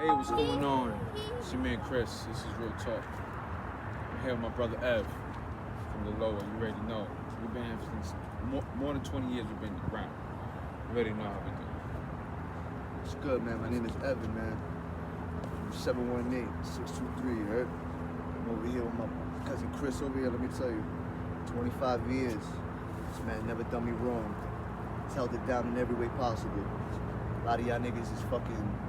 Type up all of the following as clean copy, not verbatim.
Hey, what's going on? It's your man Chris. This is Real Talk. I'm here with my brother Ev from the lower. You already know. We've been here since more than 20 years. We've been around. You already know how we do. It's good, man. My name is Evan, man. 718-623, you heard? I'm over here with my cousin Chris over here. Let me tell you, 25 years. This man never done me wrong. He's held it down in every way possible. A lot of y'all niggas is fucking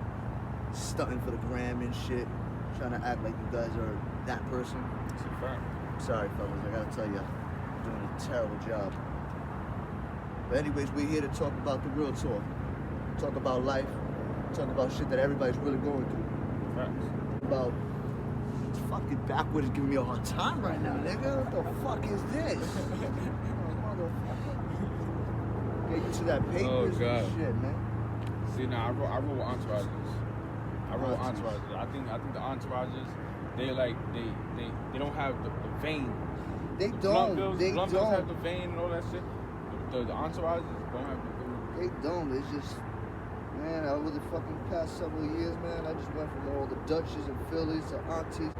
stunting for the gram and shit, trying to act like you guys are that person. It's a fact. I'm sorry, fellas. I gotta tell you, you're doing a terrible job. But anyways, we're here to talk about the real talk. Talk about life. Talk about shit that everybody's really going through. Facts. About this fucking backward is giving me a hard time right now, nigga. What the fuck is this? Motherfucker. Get used to that papers and shit, man. See, now I wrote entourages. I think the entourages, they don't have the vein. They the don't. Blunt bills have the vein and all that shit. The entourages don't have the vein. They don't. It's just, man, over the fucking past several years, man, I just went from all the Dutches and Phillies to aunties.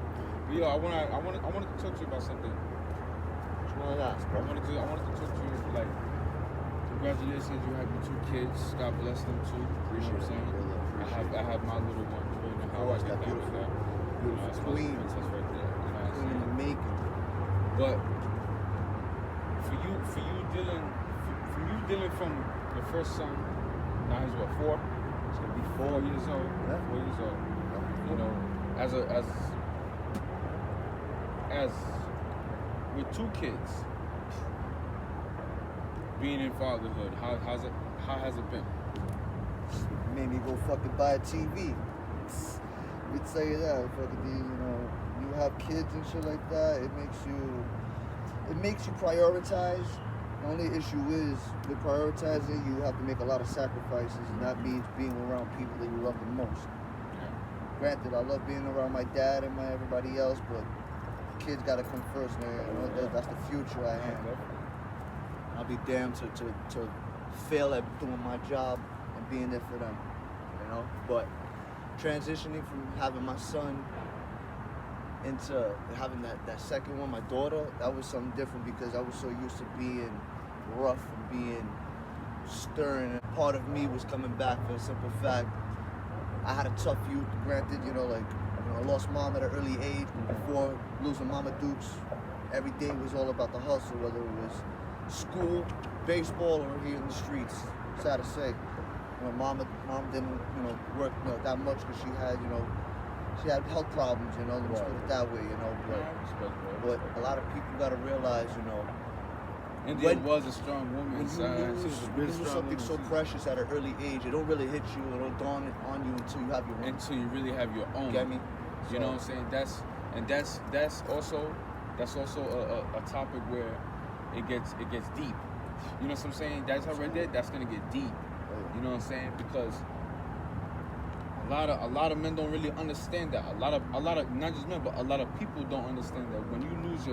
But yo, I wanted to talk to you about something. What you want to ask, I bro? wanted to talk to you like, congratulations, you have your 2 kids. God bless them too. Appreciate what I'm saying? it, brother. I have my little one. You know how I get down with that. Beautiful queen. Princess right there. You know what I'm Queen in saying? the making. But for you dealing from the first son, now he's what, 4? It's gonna be 4 years old. Yeah. 4 years old. Yeah. You know, as with 2 kids, being in fatherhood, how has it been? It made me go fucking buy a TV. Let me tell you that. Fucking, you know, you have kids and shit like that. It makes you prioritize. The only issue is with prioritizing, you have to make a lot of sacrifices, and that means being around people that you love the most. Yeah. Granted, I love being around my dad and my everybody else, but kids gotta come first, man. You know, that's the future I am. I'll be damned to fail at doing my job and being there for them, you know? But transitioning from having my son into having that second one, my daughter, that was something different because I was so used to being rough and being stern. And part of me was coming back for the simple fact I had a tough youth, granted, you know, like, you know, I lost mom at an early age. Before losing Mama Dukes, every day was all about the hustle, whether it was school, baseball, or here in the streets. Sad to say, you know, mom didn't, you know, work, you know, that much because she had health problems, you know. Let's put it that way, you know. But a lot of people gotta realize, you know, India was a strong woman. When you lose something so precious at an early age, it don't really hit you, it don't dawn on you until you have your own. Until you really have your own. Get me? You know what I'm saying? That's also a topic where it gets deep. You know what I'm saying? That's how right there. That's gonna get deep. You know what I'm saying? Because a lot of men don't really understand that. A lot of not just men, but a lot of people don't understand that when you lose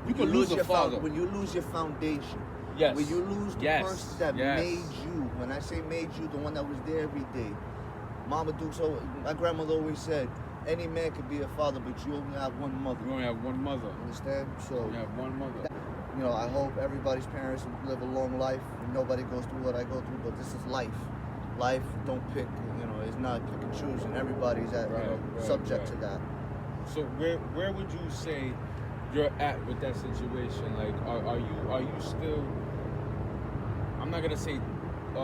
you can lose a father. When you lose your foundation. Yes. When you lose the person that made you. When I say made you, the one that was there every day. Mama Duke's my grandmother always said, any man could be a father, but you only have one mother. You only have one mother. Understand? So you have one mother. You know, I hope everybody's parents live a long life and nobody goes through what I go through, but this is life. Life, don't pick, you know, it's not pick and choose, and everybody's subject to that. So where would you say you're at with that situation? Like, are you still? I'm not gonna say. I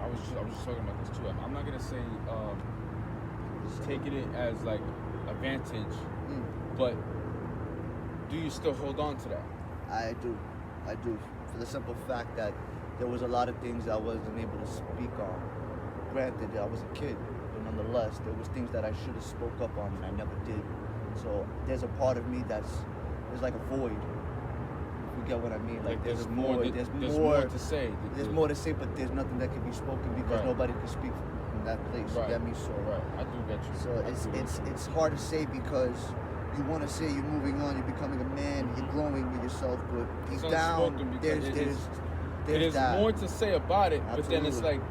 was just talking about this too. I'm not gonna say taking it as like advantage, but do you still hold on to that? I do, for the simple fact that there was a lot of things I wasn't able to speak on. Granted, I was a kid, but nonetheless, there was things that I should have spoke up on and I never did. So there's a part of me there's like a void. You get what I mean? Like there's more to say. There's more to say, but there's nothing that can be spoken because nobody can speak from that place. You get me? So I do get you. So it's hard to say because you want to say you're moving on, you're becoming a man, you're growing with yourself, but deep down, there's more to say about it. Absolutely. But then it's like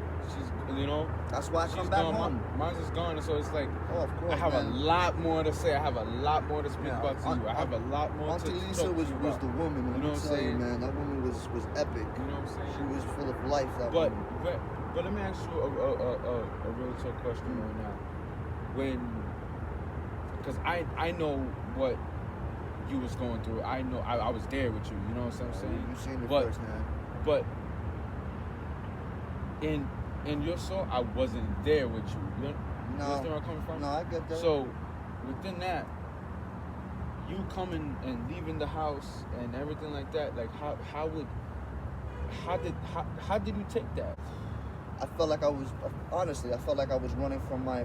you know. That's why I She's come back gone, home. Mine's is gone, so it's like Oh, of course, I have man. a lot more to say. I have a lot more to speak about to you. I have a lot more Auntie to Lisa talk was to you was about. the woman. You know Let what me I'm tell you, saying? man. That woman was epic. You know what I'm saying? She was full of life. That But woman. but let me ask you a real talk question right now. Because I know what you was going through. I know I was there with you. You know what I'm saying? You seen it But- firsthand. But in your soul, I wasn't there with you. You understand where I'm coming from? No, I get that. So within that, you coming and leaving the house and everything like that, like how did you take that? I felt like I was, honestly, I felt like I was running from my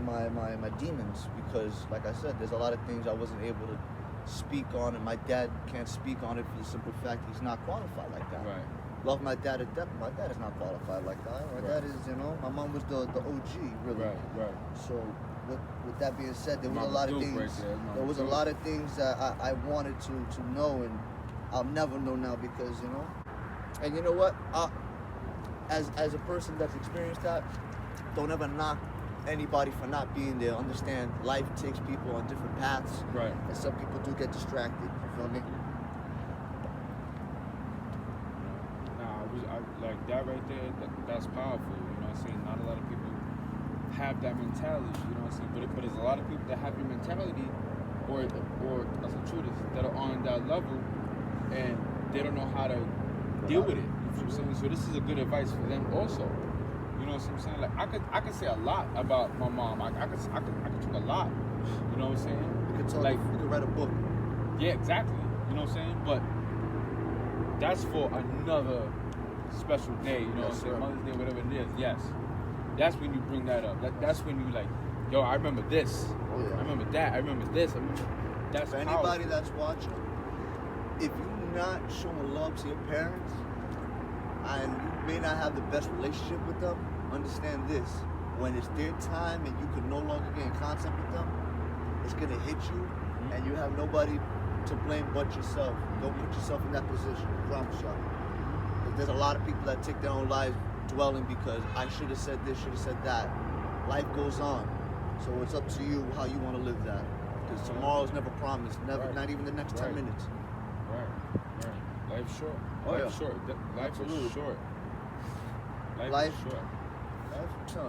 demons because, like I said, there's a lot of things I wasn't able to speak on, and my dad can't speak on it for the simple fact he's not qualified like that. Right. Love my dad to death, but my dad is not qualified like that. My Right. dad is, my mom was the OG, really. Right. So, with that being said, there was Mama a lot of Duke things. right there. Mama There was a Duke. lot of things that I wanted to know, and I'll never know now because, and you know what? As a person that's experienced that, don't ever knock anybody for not being there. Understand, life takes people on different paths, Right. and some people do get distracted. You feel me? Like that right there, that's powerful. You know what I'm saying? Not a lot of people have that mentality. You know what I'm saying? But there's a lot of people that have your mentality, or that's the truth is that are on that level, and they don't know how to deal with it. You know what I'm saying? So this is a good advice for them also. You know what I'm saying? Like I could say a lot about my mom. I could talk a lot. You know what I'm saying? You could talk. Like- You could write a book. Yeah, exactly. You know what I'm saying? But that's for another special day. You know what I'm Yes, saying? sir. Mother's Day, whatever it is. Yes. That's when you bring that up. That's when you like, yo, I remember this. Oh yeah. I remember that. I remember this. That's For powerful. anybody that's watching, if you're not showing love to your parents, and you may not have the best relationship with them, understand this: when it's their time and you can no longer get in contact with them, it's gonna hit you, and you have nobody to blame but yourself. Don't put yourself in that position. I promise y'all. 'Cause there's a lot of people that take their own lives dwelling because I should have said this, should have said that. Life goes on, so it's up to you how you want to live that. Because tomorrow's never promised, never, Right. not even the next 10 Right. minutes. Right. Life's short. Oh, Life's yeah. short. Life Absolutely. is short. Life Life- is short. Life,